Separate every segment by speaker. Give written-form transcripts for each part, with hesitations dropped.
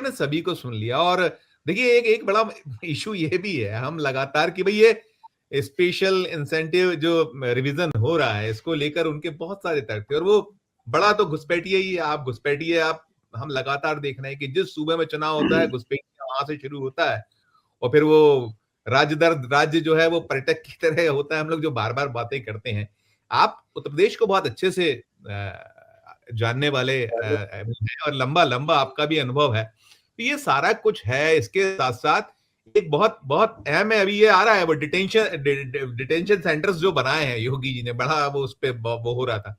Speaker 1: आपने सभी को सुन लिया और देखिए एक एक बड़ा इश्यू ये भी है, हम लगातार कि भई ये स्पेशल इंसेंटिव जो रिवीजन हो रहा है, इसको लेकर उनके बहुत सारे तर्क थे और वो बड़ा तो घुसपैठिया ही है, आप घुसपैठिए आप हम लगातार देख रहे हैं कि जिस सूबे में चुनाव होता है, घुसपैठिया वहाँ से शुरू होता है और फिर वो राज्य दर राज्य जो है वो पर्यटक की तरह होता है, हम लोग जो बार-बार बातें करते हैं। आप उत्तर प्रदेश को बहुत अच्छे से जानने वाले हैं और लंबा-लंबा आपका भी अनुभव है। तो ये सारा कुछ है, इसके साथ-साथ एक बहुत बहुत अहम है, अभी ये आ रहा है वो डिटेंशन सेंटर्स जो बनाए हैं योगी जी ने, बड़ा वो उसपे वो हो रहा था।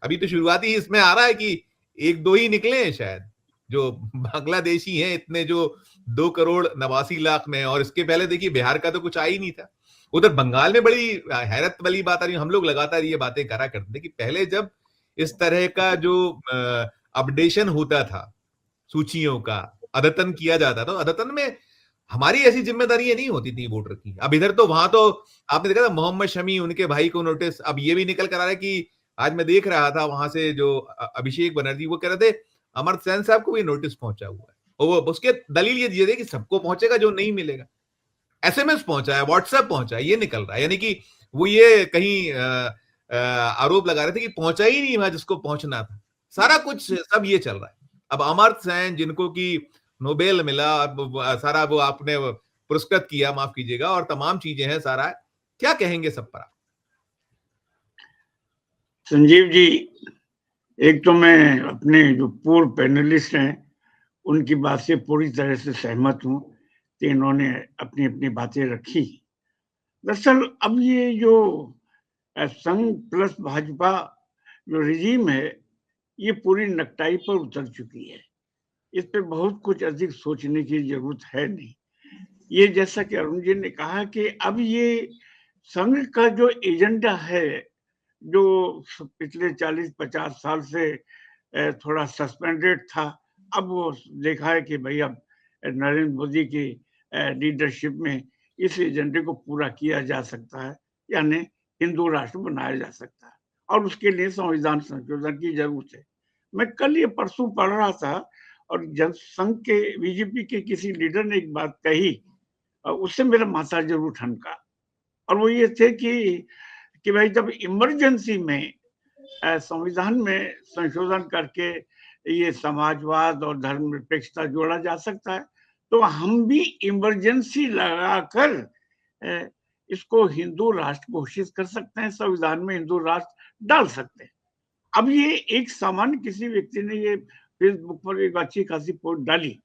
Speaker 1: अभी तो शुरुआती इसमें आ रहा है कि 1-2 ही निकले हैं शायद, जो बांग्लादेशी हैं इतने जो 2 करोड़ 89 लाख में और इसके पहले देखिए बिहार का तो कुछ आ ही नहीं था। उधर बंगाल में बड़ी हैरत वाली बात आ रही है, हम लोग लगातार ये बातें करा करते थे कि पहले जब इस तरह का जो अपडेशन होता था सूचियों का, अद्यतन किया जाता था, अद्यतन में हमारी ऐसी ज़िम्मेदारियाँ नहीं होती थी वोटर की। अब इधर तो वहाँ तो आपने देखा था मोहम्मद शमी उनके भाई को नोटिस अब ये भी निकल कर आ रहा है कि आज मैं देख रहा था वहाँ से जो अभिषेक बनर्जी वो कह रहे थे, अमर्त्य सेन साहब को भी नोटिस पहुँचा हुआ है। और वो उसके दलील ये दिए थे कि सबको पहुँचेगा जो नहीं मिलेगा। एसएमएस पहुँचा है, व्हाट्सएप पहुँचा है, ये निकल रहा है। यानी कि वो ये कहीं आरोप लगा रहे थे कि पहुँचा ही नहीं वहाँ जिसको पहुँचना था। सारा कुछ सब ये चल रहा है। अब अमर्त्य सेन जिनको कि नोबेल मिला, सारा वो आपने पुरस्कृत किया, माफ कीजिएगा और तमाम चीजें हैं सारा। क्या कहेंगे सब पर आप?
Speaker 2: संजीव जी, एक तो मैं अपने जो पूर्व पैनलिस्ट हैं उनकी बात से पूरी तरह से सहमत हूं कि इन्होंने अपनी अपनी बातें रखी। दरअसल अब ये जो संघ प्लस भाजपा जो रिजीम है ये पूरी नकटाई पर उतर चुकी है। इस पे बहुत कुछ अधिक सोचने की जरूरत है नहीं। ये जैसा कि अरुण जी ने कहा कि अब ये संघ का जो एजेंडा है जो पिछले 40-50 साल से थोड़ा सस्पेंडेड था, अब वो देखा है कि भाई अब नरेंद्र मोदी की लीडरशिप में इस एजेंडे को पूरा किया जा सकता है, यानी हिंदू राष्ट्र बनाया जा सकता है और उसके लिए संविधान संशोधन की जरूरत है। मैं कल ये परसों पढ़ रहा था और जनसंघ के बीजेपी के किसी लीडर ने एक बात कही, उससे मेरा माथा जरूर ठनका और वो ये थे कि भाई जब इमरजेंसी में संविधान में संशोधन करके ये समाजवाद और धर्मनिरपेक्षता जोड़ा जा सकता है तो हम भी इमरजेंसी लगाकर इसको हिंदू राष्ट्र घोषित कर सकते हैं, संविधान में हिंदू राष्ट्र डाल सकते हैं। अब ये एक सामान्य किसी व्यक्ति ने ये फेसबुक पर एक अच्छी खासी पोस्ट डाली,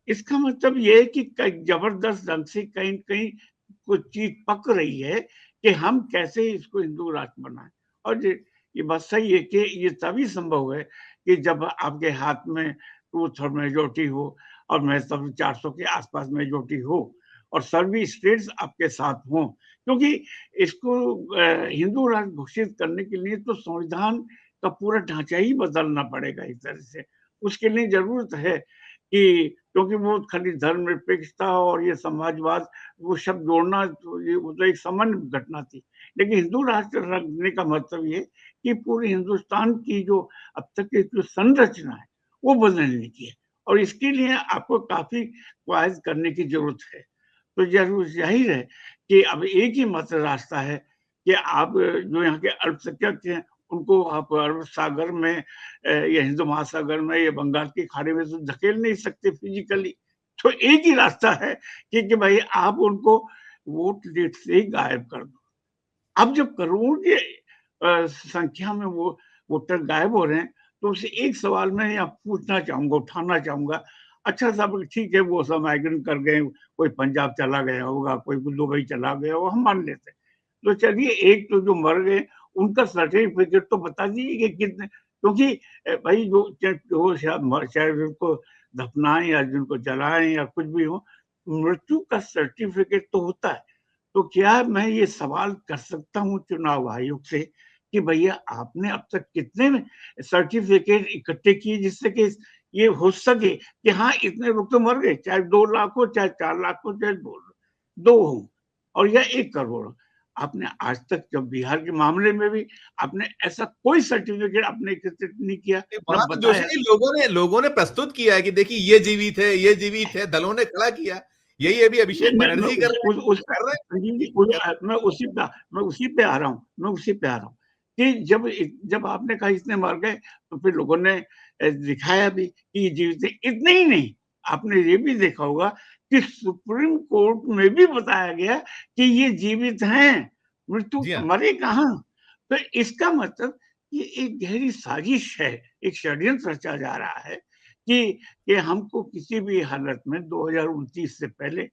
Speaker 2: इसका मतलब ये है कि जबरदस्त ढंग से कहीं कहीं कुछ चीज पक रही है कि हम कैसे इसको हिंदू राष्ट्र बनाएं। और ये बात सही है कि ये तभी संभव है कि जब आपके हाथ में टू थर्ड मेजोरिटी हो और मैं तब 400 के आसपास मेजोरिटी हो और सभी स्टेट्स आपके साथ हों, क्योंकि इसको हिंदू राष्ट्र घोषित करने के लिए तो संविधान का पूरा ढांचा ही बदलना पड़ेगा एक तरह से। उसके लिए जरूरत है कि क्योंकि वो खाली धर्मनिरपेक्षता और ये समाजवाद वो शब्द जोड़ना तो ये वो तो एक सामान्य घटना थी, लेकिन हिंदू राष्ट्र रखने का मतलब ये कि पूरे हिंदुस्तान की जो अब तक की जो संरचना है वो बदलने की है और इसके लिए आपको काफी क्वायद करने की जरूरत है। तो जरूर जाहिर है कि अब एक ही मात्र रास्ता है कि आप जो यहाँ के अल्पसंख्यक हैं उनको आप अरब सागर में या हिंदू महासागर में या बंगाल की खाड़ी में तो धकेल नहीं सकते फिजिकली। तो एक ही रास्ता है कि भाई आप उनको वोट लिस्ट से ही गायब कर दो। अब जब करोड़ की संख्या में वो वोटर गायब हो रहे हैं तो उससे एक सवाल मैं यहाँ पूछना चाहूंगा, उठाना चाहूंगा। अच्छा साहब ठीक है वो सब माइग्रेट कर गए, कोई पंजाब चला गया होगा, कोई दुबई चला गया होगा, हम मान लेते हैं। तो चलिए एक तो जो मर गए उनका सर्टिफिकेट तो बता दीजिए कि कितने, क्योंकि भाई जो शायद उनको दफनाएं या जिनको जलाएं या कुछ भी हो, मृत्यु का सर्टिफिकेट तो होता है। तो क्या मैं ये सवाल कर सकता हूँ चुनाव आयोग से कि भैया आपने अब तक कितने सर्टिफिकेट इकट्ठे किए जिससे कि ये हो सके कि हाँ इतने लोग तो मर गए, चाहे 2 लाख हो, चाहे 4 लाख हो, चाहे 2 हो और या 1 करोड़ हो। आपने आज तक जब बिहार के मामले में भी आपने ऐसा कोई सर्टिफिकेट आपने एकत्रित नहीं किया,
Speaker 1: वहां
Speaker 2: न
Speaker 1: तो
Speaker 2: बताया।
Speaker 1: जोशी जी लोगों ने प्रस्तुत किया है कि देखिए ये जीवित है, दलों ने खड़ा किया। यही अभी अभिषेक बनर्जी कर रहे
Speaker 2: मैं उसी पे आ रहा हूँ कि जब आपने कहा इतने मर गए, तो फिर लोगों ने दिखाया भी कि ये जीवित है। इतने ही नहीं, आपने ये भी देखा होगा कि सुप्रीम कोर्ट में भी बताया गया कि ये जीवित हैं, मृत्यु
Speaker 1: जी हाँ,
Speaker 2: मरे कहाँ। तो इसका मतलब ये एक गहरी साजिश है, एक षड्यंत्र रचा जा रहा है कि हमको किसी भी हालत में 2029 से पहले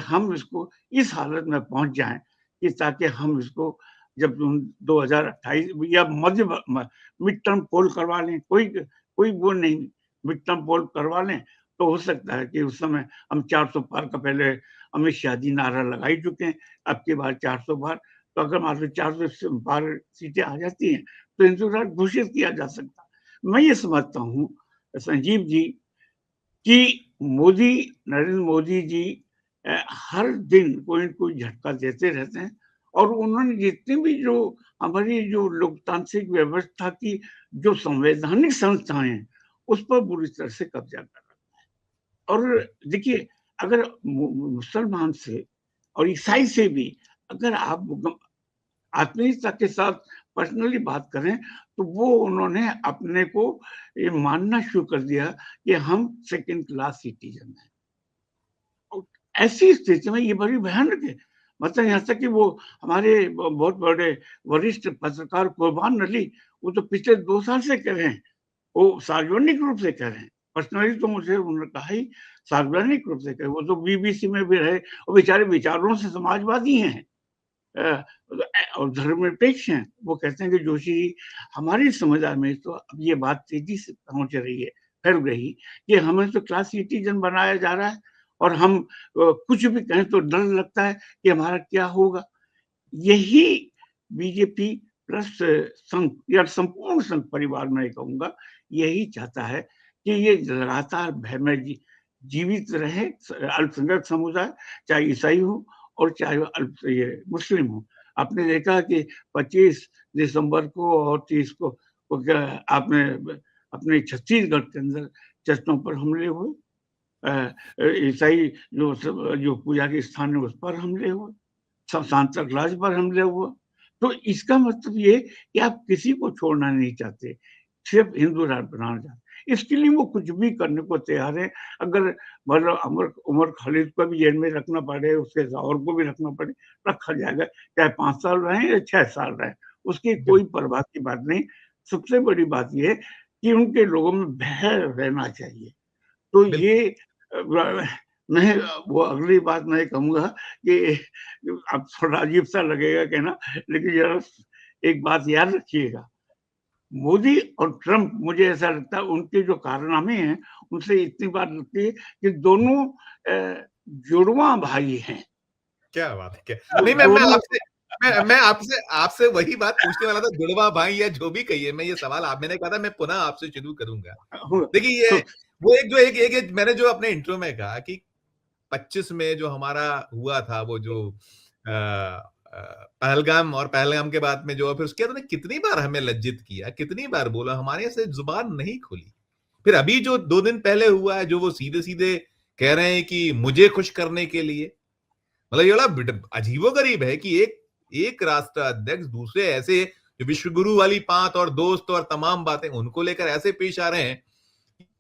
Speaker 2: हम इसको इस हालत में पहुंच जाएं कि ताकि हम इसको जब 2028 या मिड टर्म पोल करवा लें, कोई वो नहीं, मिड टर्म पोल करवा लें, तो हो सकता है कि उस समय हम 400 पार का पहले अमित शाह जी नारा लगा ही चुके हैं, अब की बार 400 पार। तो अगर मान लो 400 पार सीटें आ जाती हैं, तो इंतजार घोषित किया जा सकता। मैं ये समझता हूँ संजीव जी कि नरेंद्र मोदी जी हर दिन कोई न कोई झटका देते रहते हैं, और उन्होंने जितनी भी जो हमारी जो लोकतांत्रिक व्यवस्था की जो संवैधानिक संस्थाएं हैं, उस पर बुरी तरह से कब्जा कर रखा है। और देखिए, अगर मुसलमान से और ईसाई से भी अगर आप आत्मीयता के साथ पर्सनली बात करें, तो वो उन्होंने अपने को ये मानना शुरू कर दिया कि हम सेकंड क्लास सिटीजन हैं। और ऐसी स्थिति में ये बड़ी भयानक है। मतलब यहाँ तक कि वो हमारे बहुत बड़े वरिष्ठ पत्रकार कुर्बान अली, वो तो पिछले 2 साल से कह रहे हैं, वो सार्वजनिक रूप से कह रहे हैं। पर्सनली तो मुझे उन्होंने कहा ही, सार्वजनिक रूप से कहे, वो तो बीबीसी में भी रहे और बेचारे विचारों से समाजवादी हैं। और धर्मनिरपेक्ष हैं। वो कहते हैं कि जोशी जी, हमारी समुदाय में तो अब ये बात तेजी से पहुंच रही है, फैल रही, कि हमें तो क्लास सिटीजन बनाया जा रहा है, और हम कुछ भी कहें तो डर लगता है कि हमारा क्या होगा। यही बीजेपी प्लस संघ या संपूर्ण संघ परिवार में कहूंगा, यही चाहता है कि ये लगातार भय में जीवित रहे अल्पसंख्यक समुदाय, चाहे ईसाई हो और चाहे ये मुस्लिम हो। आपने देखा कि 25 दिसंबर को और 30 को क्या आपने अपने छत्तीसगढ़ के अंदर चर्चों पर हमले हुए, ईसाई जो पूजा के स्थान है उस पर हमले हुए, सांता क्लॉज पर हमले हुए। तो इसका मतलब ये कि आप किसी को छोड़ना नहीं चाहते, सिर्फ हिंदू राष्ट्र बनाना चाहते। इसके लिए वो कुछ भी करने को तैयार है। अगर मतलब उमर खालिद को भी जेल में रखना पड़े, उसके और को भी रखना पड़े, रखा जाएगा, चाहे 5 साल रहें या 6 साल रहें, उसकी कोई परवाह की बात नहीं। सबसे बड़ी बात ये है कि उनके लोगों में भय रहना चाहिए। तो
Speaker 1: बिल्कुल।
Speaker 2: ये मैं वो अगली बात मैं कहूँगा कि अब थोड़ा अजीब-सा लगेगा कहना, लेकिन ज़रा एक बात याद रखिएगा, मोदी और ट्रम्प, मुझे ऐसा लगता है उनके जो कारनामे हैं, उनसे इतनी बात लगती है कि दोनों जुड़वाँ भाई हैं।
Speaker 1: क्या बात है! क्या
Speaker 2: वो
Speaker 1: नहीं,
Speaker 2: दोनों
Speaker 1: मैं आपसे आपसे वही बात पूछने वाला था, जुड़वा भाई या जो भी कहिए, मैं ये सवाल आप मैंने कहा था मैं पुनः आपसे शुरू करूँगा। देखिए ये
Speaker 2: तो
Speaker 1: वो एक जो एक मैंने जो अपने इंट्रो में कहा कि 25 में जो हमारा हुआ था वो जो पहलगाम, और पहलगाम के बाद में जो फिर उसके बाद उन्होंने कितनी बार हमें लज्जित किया, कितनी बार बोला, हमारे से जुबान नहीं खुली। फिर अभी जो 2 दिन पहले हुआ है, जो वो सीधे-सीधे कह रहे हैं कि मुझे खुश करने के लिए, मतलब ये बड़ा अजीबो-गरीब है कि एक एक राष्ट्र अध्यक्ष दूसरे ऐसे जो विश्वगुरु वाली बात और दोस्त और तमाम बातें उनको लेकर ऐसे पेश आ रहे हैं,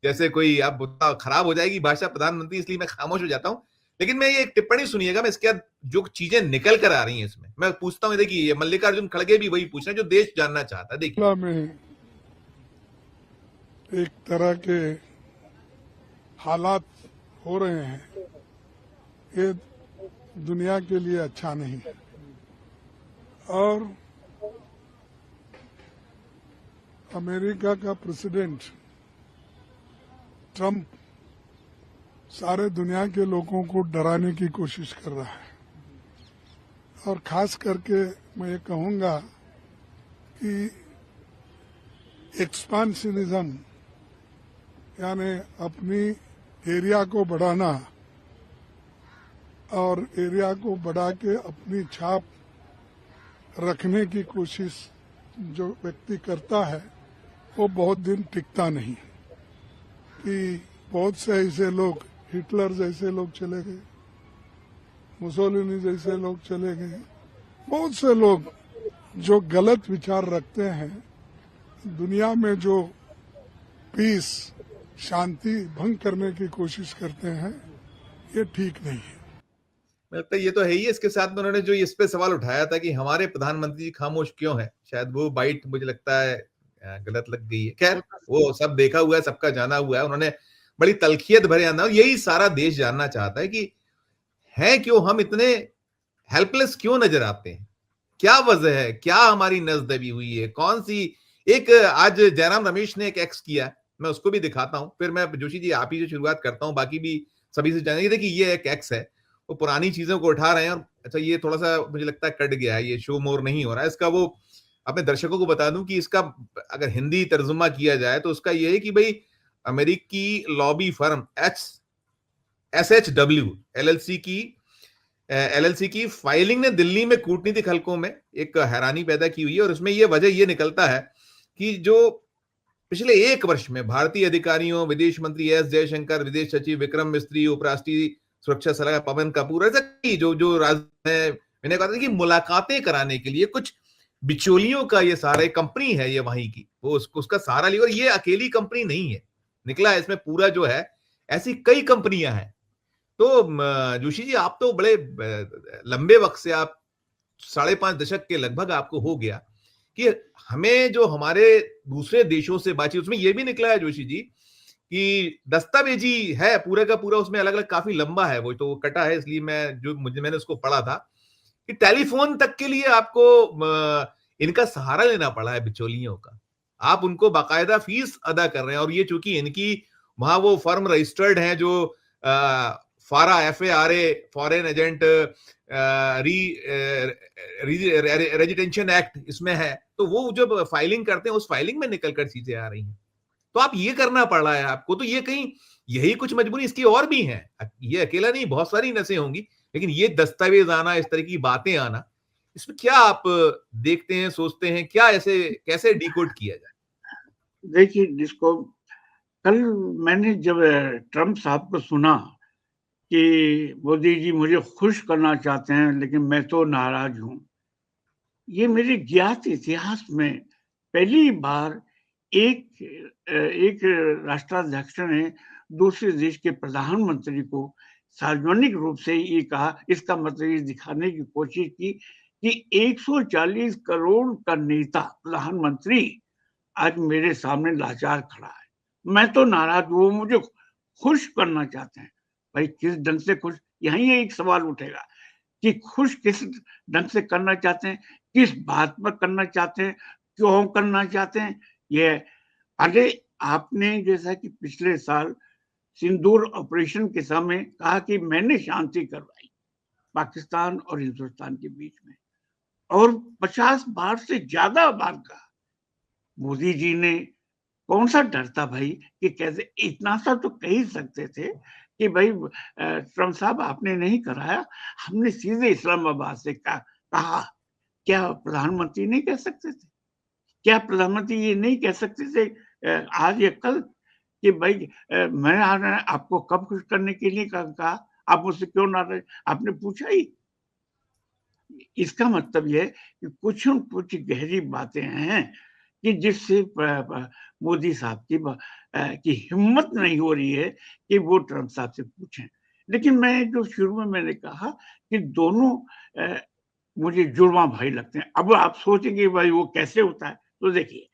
Speaker 1: जैसे कोई आप खराब हो जाएगी भाषा प्रधानमंत्री, इसलिए मैं खामोश हो जाता हूँ। लेकिन मैं ये एक टिप्पणी सुनिएगा, मैं इसके बाद जो चीजें निकल कर आ रही हैं इसमें, मैं पूछता हूँ, देखिए ये मल्लिकार्जुन खड़गे भी वही पूछ रहे हैं जो देश जानना चाहता है। देखिए
Speaker 3: में एक तरह के हालात हो रहे हैं, ये दुनिया के लिए अच्छा नहीं है। और अमेरिका का प्रेसिडेंट ट्रम्प सारे दुनिया के लोगों को डराने की कोशिश कर रहा है, और खास करके मैं ये कहूंगा कि एक्सपांशनिज्म यानी अपनी एरिया को बढ़ाना और एरिया को बढ़ा के अपनी छाप रखने की कोशिश जो व्यक्ति करता है वो बहुत दिन टिकता नहीं। कि बहुत से ऐसे लोग, हिटलर जैसे लोग चले गए, मुसोलिनी जैसे लोग चले गए, बहुत से लोग जो गलत विचार रखते हैं, दुनिया में जो पीस, शांति भंग करने की कोशिश करते हैं, ये ठीक नहीं है।
Speaker 1: लगता है ये तो है ही। इसके साथ में उन्होंने जो इस पे सवाल उठाया था कि हमारे प्रधानमंत्री जी खामोश क्यों हैं, शायद वो बाइट मुझे लगता है गलत लग गई है। खैर, वो सब देखा हुआ है, सबका जाना हुआ है। उन्होंने बड़ी तलखियत भरे अंदाज, यही सारा देश जानना चाहता है कि है क्यों हम इतने हेल्पलेस क्यों नजर आते हैं, क्या वजह है, क्या हमारी नस दबी हुई है, कौन सी। एक आज जयराम रमेश ने एक एक्स किया, मैं उसको भी दिखाता हूं, फिर मैं जोशी जी आप ही से शुरुआत करता हूं, बाकी भी सभी से जानेंगे। देखिए ये एक एक्स है, वो पुरानी चीजों को उठा रहे हैं। और अच्छा, ये थोड़ा सा मुझे लगता है कट गया है, ये शो मोर नहीं हो रहा है इसका। वो अपने दर्शकों को बता दूं कि इसका अगर हिंदी तर्जुमा किया जाए तो उसका ये है कि भाई अमेरिकी लॉबी फर्म SHW LLC की फाइलिंग ने दिल्ली में कूटनीतिक हलकों में एक हैरानी पैदा की हुई है। और उसमें यह वजह यह निकलता है कि जो पिछले 1 वर्ष में भारतीय अधिकारियों, विदेश मंत्री एस जयशंकर, विदेश सचिव विक्रम मिस्त्री, उपराष्ट्रीय सुरक्षा सलाहकार पवन कपूर, ऐसा जो मैंने कहा था कि मुलाकातें कराने के लिए कुछ बिचौलियों का ये सारे कंपनी है, ये वहीं की, वो उसका सहारा लिया। और ये अकेली कंपनी नहीं है, निकला है इसमें पूरा जो है, ऐसी कई कंपनियां हैं। तो जोशी जी, आप तो बड़े लंबे वक्त से, आप 5.5 दशक के लगभग आपको हो गया कि हमें जो हमारे दूसरे देशों से बातचीत, उसमें यह भी निकला है जोशी जी कि दस्तावेजी है पूरा का पूरा, उसमें अलग अलग काफी लंबा है, वो तो कटा है, इसलिए मैंने उसको पढ़ा था कि टेलीफोन तक के लिए आपको इनका सहारा लेना पड़ा है, बिचौलियों का। आप उनको बाकायदा फीस अदा कर रहे हैं। और ये चूंकि इनकी वहां वो फर्म रजिस्टर्ड है जो फारा FARA फॉरेन एजेंट रेजिटेंशन एक्ट इसमें है, तो वो जब फाइलिंग करते हैं उस फाइलिंग में निकलकर चीजें आ रही हैं। तो आप ये करना पड़ रहा है आपको, तो ये कहीं यही कुछ मजबूरी इसकी और भी है, ये अकेला नहीं, बहुत सारी नसें होंगी, लेकिन ये दस्तावेज आना, इस तरह की बातें आना, इसमें क्या आप देखते हैं, सोचते हैं, क्या ऐसे कैसे डिकोड किया जाए?
Speaker 2: देखिए, जिसको कल मैंने जब ट्रम्प साहब को सुना कि मोदी जी मुझे खुश करना चाहते हैं लेकिन मैं तो नाराज हूं, ये मेरे ज्ञात इतिहास में पहली बार एक राष्ट्राध्यक्ष ने दूसरे देश के प्रधानमंत्री को सार्वजनिक रूप से ये कहा, इसका मतलब ये दिखाने की कोशिश की कि 140 करोड़ का नेता प्रधानमंत्री आज मेरे सामने लाचार खड़ा है, मैं तो नाराज हूं, मुझे खुश करना चाहते हैं। भाई किस ढंग से खुश, यही एक सवाल उठेगा कि खुश किस ढंग से करना चाहते हैं, किस बात पर करना चाहते हैं, क्यों करना चाहते हैं। ये अरे आपने जैसा कि पिछले साल सिंदूर ऑपरेशन के समय कहा कि मैंने शांति करवाई पाकिस्तान और हिंदुस्तान के बीच में, और 50 बार से ज्यादा बार कहा। मोदी जी ने कौन सा डर था भाई कि कैसे, इतना सा तो कह ही सकते थे कि भाई ट्रम्प साहब आपने नहीं कराया, हमने सीधे इस्लामाबाद से कहा। क्या प्रधानमंत्री नहीं कह सकते थे? क्या प्रधानमंत्री ये नहीं कह सकते थे आज या कल कि भाई मैं आ रहा, आपको कब खुश करने के लिए कहा, आप मुझसे क्यों नाराज, आपने पूछा ही। इसका मतलब ये कि कुछ न कुछ गहरी बातें हैं कि जिससे मोदी साहब की हिम्मत नहीं हो रही है कि वो ट्रम्प साहब से पूछें। लेकिन मैं जो शुरू में मैंने कहा कि दोनों मुझे जुड़वा भाई लगते हैं। अब आप सोचेंगे भाई वो कैसे होता है, तो देखिए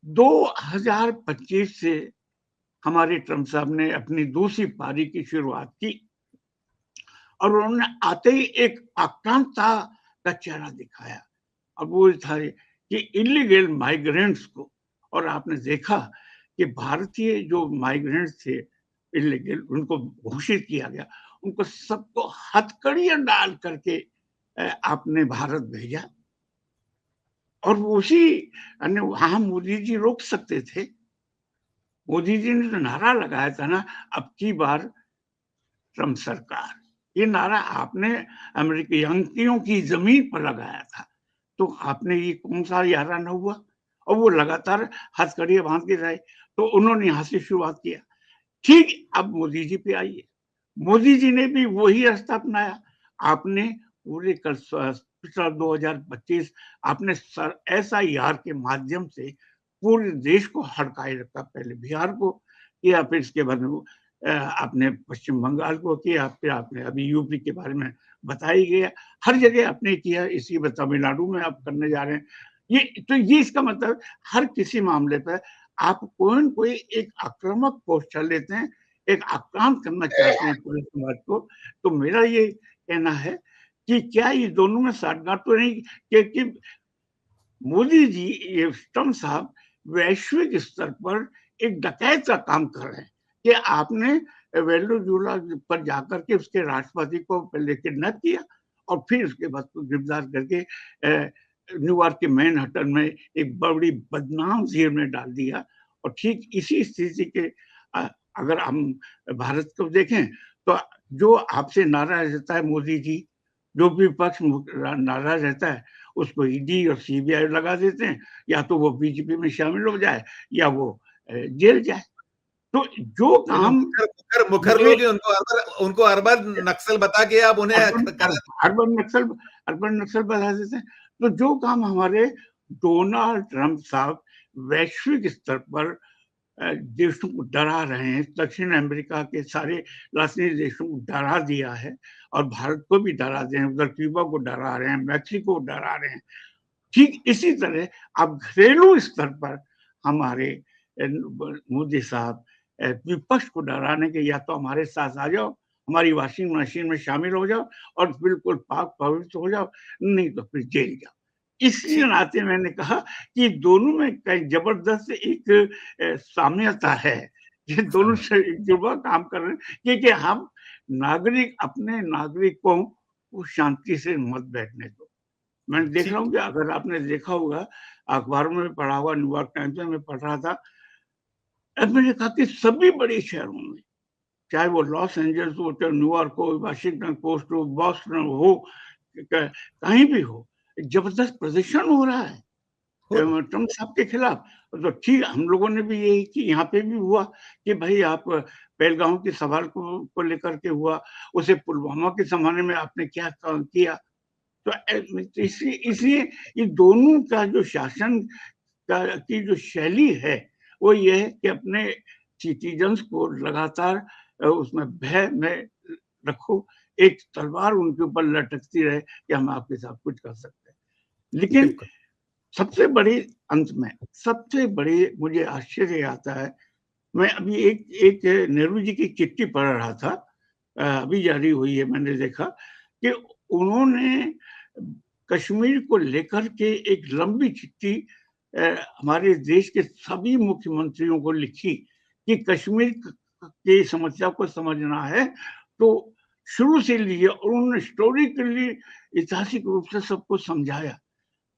Speaker 2: 2025 से हमारे ट्रम्प साहब ने अपनी दूसरी पारी की शुरुआत की और उन्होंने आते ही एक आक्रांता का चेहरा दिखाया। अब वो था कि इलीगल माइग्रेंट्स को, और आपने देखा कि भारतीय जो माइग्रेंट्स थे इलीगल, उनको घोषित किया गया, उनको सबको हथकड़ियां डाल करके आपने भारत भेजा। और उसी वहां मोदी जी रोक सकते थे। मोदी जी ने तो नारा लगाया था ना, अब की बार ट्रम्प सरकार, ये नारा आपने अमेरिकी की जमीन पर लगाया था। तो आपने ये कौन सा याराना हुआ? और वो लगातार हथकड़ियाँ बाँध के रहे, तो उन्होंने यहाँ से शुरुआत किया। ठीक, अब मोदी जी पे आइए। मोदी जी ने भी वही रास्ता अपनाया। आपने पूरे पिछला 2025 आपने एसआईआर के माध्यम से पूरे देश को हड़काए रखा। पहले बिहार को किया, फिर इसके बाद में आपने पश्चिम बंगाल को किया, फिर आपने अभी यूपी के बारे में बता ही गया। हर जगह आपने किया, इसी में तमिलनाडु में आप करने जा रहे हैं। ये इसका मतलब हर किसी मामले पर आप कोई न कोई एक आक्रामक पोस्चर लेते हैं, एक आक्रांत करना चाहते हैं पूरे समाज को। तो मेरा ये कहना है कि क्या ये दोनों में साठगांठ तो नहीं, कि मोदी जी, ये ट्रम्प साहब वैश्विक स्तर पर एक डकैत का काम कर रहे हैं कि आपने वेनेजुएला पर जाकर के उसके राष्ट्रपति को पहले किडनैप किया और फिर उसके बाद उसको गिरफ्तार करके न्यूयॉर्क के मैनहट्टन में एक बड़ी बदनाम जेल में डाल दिया। और ठीक इसी स्थिति के अगर हम भारत को देखें तो जो आपसे नाराज रहता है मोदी जी, जो भी पक्ष नाराज रहता है उसको ईडी और सीबीआई लगा देते हैं, या तो वो बीजेपी में शामिल हो जाए या वो जेल जाए। तो जो काम
Speaker 1: मुखर लोग उनको अर्बन नक्सल बता के आप उन्हें
Speaker 2: अर्बन नक्सल बता देते हैं। तो जो काम हमारे डोनाल्ड ट्रम्प साहब वैश्विक स्तर पर देशों को डरा रहे हैं, दक्षिण अमेरिका के सारे लातिनी देशों को डरा दिया है और भारत को भी डरा रहे हैं, उधर क्यूबा को डरा रहे हैं, मैक्सिको को डरा रहे हैं। ठीक इसी तरह अब घरेलू स्तर पर हमारे मोदी साहब विपक्ष को डराने के, या तो हमारे साथ आ जाओ, हमारी वॉशिंग मशीन में शामिल हो जाओ और बिल्कुल पाक पवित्र हो जाओ, नहीं तो फिर जेल जाओ। इसलिए नाते मैंने कहा कि दोनों में कई जबरदस्त एक साम्यता है। ये दोनों से एकजुट काम कर रहे हैं क्योंकि हम नागरिक अपने नागरिकों को शांति से मत बैठने दो। मैं देख रहा हूँ कि अगर आपने देखा होगा, अखबारों में पढ़ा होगा, न्यूयॉर्क टाइम्स में पढ़ रहा था, मैंने कहा कि सभी बड़े शहरों में, चाहे वो लॉस एंजल्स हो, चाहे न्यूयॉर्क हो, वाशिंगटन पोस्ट हो, बॉस्टन हो, कहीं भी हो, जबरदस्त प्रदर्शन हो रहा है ट्रम्प साहब के खिलाफ। तो ठीक, हम लोगों ने भी यही कि यहाँ पे भी हुआ कि भाई आप पहलगाम के सवाल को लेकर के हुआ, उसे पुलवामा के जमाने में आपने क्या किया। तो इसलिए ये दोनों का जो शासन की जो शैली है वो ये है कि अपने सिटीजन्स को लगातार उसमें भय में रखो, एक तलवार उनके ऊपर लटकती रहे कि हम आपके साथ कुछ कर सकते हैं। लेकिन सबसे बड़ी अंत में सबसे बड़ी मुझे आश्चर्य आता है, मैं अभी एक नेहरू जी की चिट्ठी पढ़ रहा था, अभी जारी हुई है, मैंने देखा कि उन्होंने कश्मीर को लेकर के एक लंबी चिट्ठी हमारे देश के सभी मुख्यमंत्रियों को लिखी कि कश्मीर की समस्या को समझना है तो शुरू से लिए, और उन्होंने हिस्टोरिकली ऐतिहासिक रूप से सबको समझाया।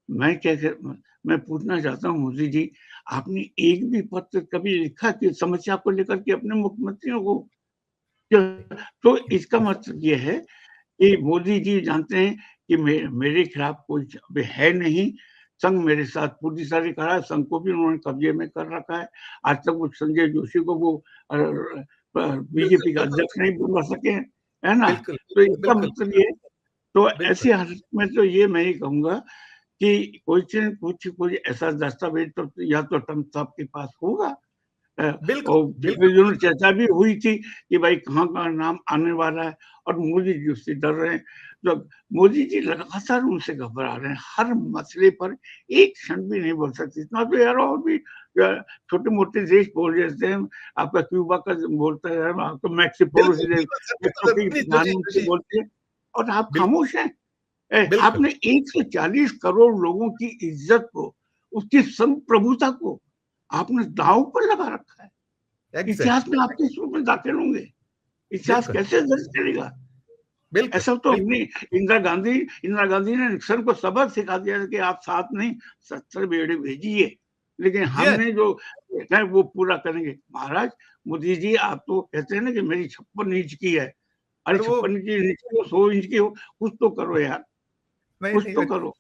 Speaker 2: मैं पूछना चाहता हूँ मोदी जी, आपने एक भी पत्र कभी लिखा कि समस्या को लेकर के अपने मुख्यमंत्रियों को? तो इसका मतलब ये है कि मोदी जी जानते हैं कि मेरे खिलाफ कोई अभी है नहीं, संघ मेरे साथ पूरी तरह खड़ा है, संघ को भी उन्होंने कब्जे में कर रखा है। आज तक वो संजय जोशी को वो बीजेपी का अध्यक्ष नहीं बना सके, है ना? तो इसका मतलब ये, तो ऐसी हालत में तो ये मैं ही कहूंगा कि कुछ ऐसा दस्तावेज तो या तो ट्रम्प साहब के पास होगा, और चर्चा भी हुई थी कि भाई कहाँ नाम आने वाला है, और मोदी जी उससे डर रहे हैं। तो मोदी जी लगातार उनसे घबरा रहे हैं, हर मसले पर एक क्षण भी नहीं बोल सकते। इतना तो यार और भी छोटे मोटे देश बोल देते हैं, आपका क्यूबा का बोलता है, आपका मैक्सिको प्रधानमंत्री बोलते हैं और आप खामोश हैं। आपने 140 करोड़ लोगों की इज्जत को, उसकी संप्रभुता को आपने दांव पर लगा रखा है। इतिहास में आप किस रूप में दाखिल होंगे? इतिहास कैसे दर्ज करेगा? ऐसा तो नहीं। इंदिरा गांधी ने निक्सन को सबक सिखा दिया कि आप 7 नहीं 70 बेड़े भेजिए, लेकिन हमने जो है वो पूरा करेंगे। महाराज मोदी जी, आप तो कहते हैं ना कि मेरी 56 इंच की है, अरे 56 इंच की 100 इंच की हो, कुछ तो करो यार, कुछ तो करो।